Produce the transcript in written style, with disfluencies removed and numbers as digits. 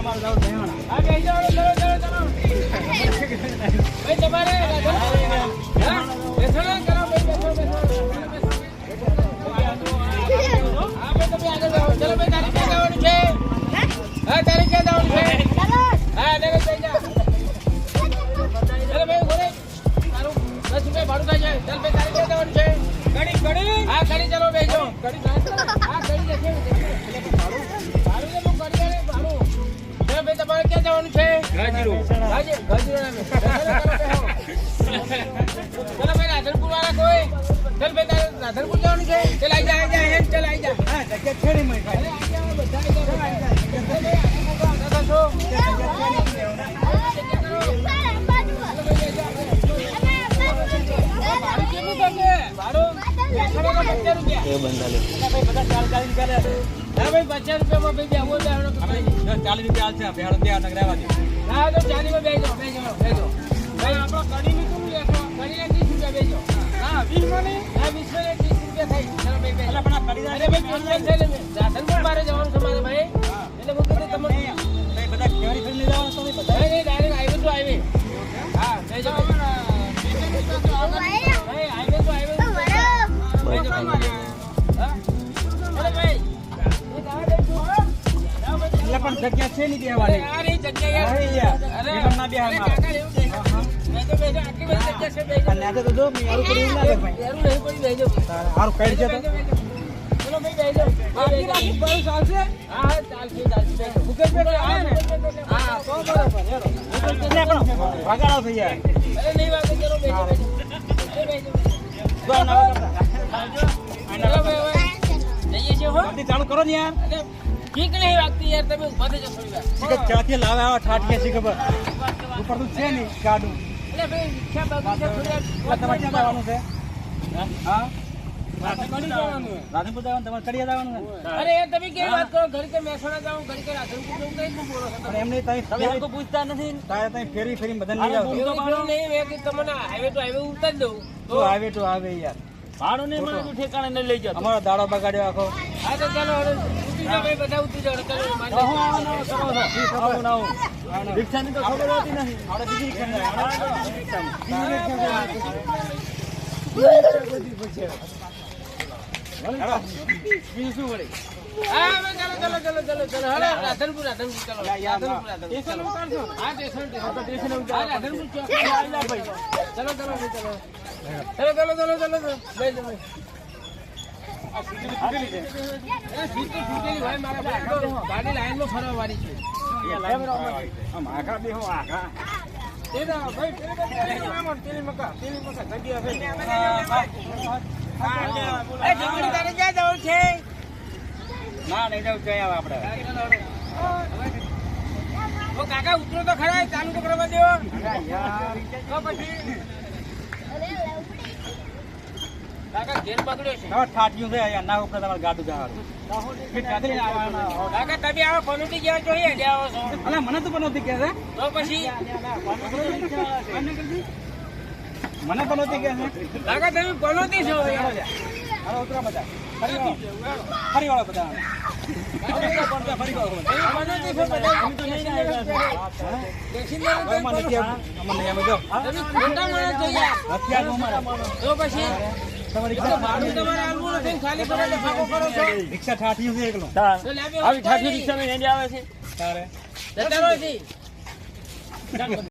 અમારે જાવ દેવાના. હા બેસી જાઓ ચલો ભાઈ તમારે હા બેસો ને કરો ભાઈ બેસો હા ભાઈ તમે આગળ જાઓ ચલો ભાઈ તારીખ ક્યાં જવાનું છે હા તારીખ ક્યાં જવાનું છે હા લેવે જઈ જા ચલો ભાઈ બોલે તારું 10 રૂપિયા ભાડું થાય છે ચાલ ભાઈ તારીખ ક્યાં જવાનું છે કડી હા કડી ચલો બેસો કડી હા કડી જશે ભાડું ને હું કડી આલે ભાડું ચલો ભાઈ તમારે ક્યાં જવાનું છે ગાજીરો નામે ચલો ભાઈ રાધનપુર વાળા કોઈ ચલ ભાઈ તારે રાધનપુર જવાનું છે ચલ આઈ જા ચલ આઈ જા હા જગ્યા છેડી મય અરે આઈ જા બધા આઈ જા એ બંધાલે ભાઈ બધા 40 કરે હા ભાઈ 50 રૂપિયામાં ભાઈ બેહો જાવ 40 રૂપિયા છે ભેળો બે નગરાવા દે હા તો 40 માં બેજો ભાઈ આપણો કડી ની કોણ લેતો કડી ના 30 રૂપિયા બેજો હા 20 માં ને હા 20 માં 30 રૂપિયા થાય ચલો ભાઈ બે એટલે પણ આ કડી અરે ભાઈ પોલીસ છે ને રાધનપુર મારે જવાનું છે મારે ભાઈ એટલે હું કીધું તમને ભાઈ બધા કેવડી ફરી જવાનું તમે બધા નહીં ડાયરેક્ટ હાઈવે ટુ હાઈવે હા બેજો હાઈવે ટુ હાઈવે બેજો હા અરે ભાઈ એટલે પણ જગ્યા છે નહીં બેહવાની યાર એ જગ્યા યાર અરે યાર ના બેહાર માર બેજો આટલી બધી જગ્યા છે બેજો અને આ તો જો મે આરું કરી ના લે ભાઈ યાર નહીં પડી બેજો હારું કઈ છે તો ચલો ભાઈ બેજો બાકી રાખી પર ચાલશે હા ચાલશે ગૂગલ પે આવે ને હા તો બરાબર હેરો એટલે પણ વગાડો થઈ જાય અરે નહીં વાગે ચલો બેજો બેજો જો ના વગાડતા ચલો ભાઈ જઈએ છીએ હો જલ્દી ચાલુ કરો ને યાર ઠીક નહીં વાગતી યાર તમે ઉભા થઈ જશો યાર કે ચાથી લાવે આવા ઠાઠિયા છે ખબર ઉપર તો છે નહીં ગાડું એટલે ભાઈ રિક્ષા બાકી છે થોડી તમારે ક્યાં જવાનું છે હા રાધનપુર જવાનું રાધનપુર જવાનું તમારે કડિયા જવાનું અરે યાર તમે કેવી વાત કરો ઘડી કે મહેસાણા જાઉં ઘડી કે રાધનપુર જવું કઈ શું બોલો છો પણ એમને તમે તો પૂછતા નથી તારે તમે ફેરી ફેરી બધાને લઈ આવો નહીં મેં કીધું તમને હાઈવે ટુ હાઈવે ઉતારી દઉં તો આવે તો આવે યાર ભાડું નહીં મને તું ઠેકાણે નહીં લઈ જતો અમારો દાડો બગાડ્યો આખો હા તો ચાલો હવે ઉતરી જાઓ ભાઈ બધા ઉતરી જાઓ ચાલો રિક્ષાની તો ખબર હોતી નથી આપણે બીજી બીજું શું વળી હા ચાલો હવે રાધનપુર ચાલો સ્ટેશન ઉતારશો હા સ્ટેશન હા રાધનપુર ચોક ભાઈ ચલો ભાઈ ગાડી લાઈનમાં ફરવા વાળી છે આખા બે હો આખા ક્યાં જવું છે ના નહીં જવું જઈ આવે આપણે કાકા ઉતરો તો ખરા ચાલુ તો કરવા દેવો તો પછી કાકા ઘેર પકડ્યો છે ઠાઠિયું છે અહીંયા ના ઉપર તમારે ગાડું જવાનું કાકા તમે આવો પનોતી ગયા છો અહીંયા આવો છો અલા મને તો પણ નહોતી કે છે તો પછી મને પણ નહોતી કે છે કાકા તમે પનોતી છો અરે ઉતરા બધા ફરી વાળો બધા ફરી વાળો પનોતી છો બધા તો પછી રિક્ષા ઠાઠિયું છે એકલો આવી ઠાઠી રિક્ષા આવે છે તારે જતા રહો છે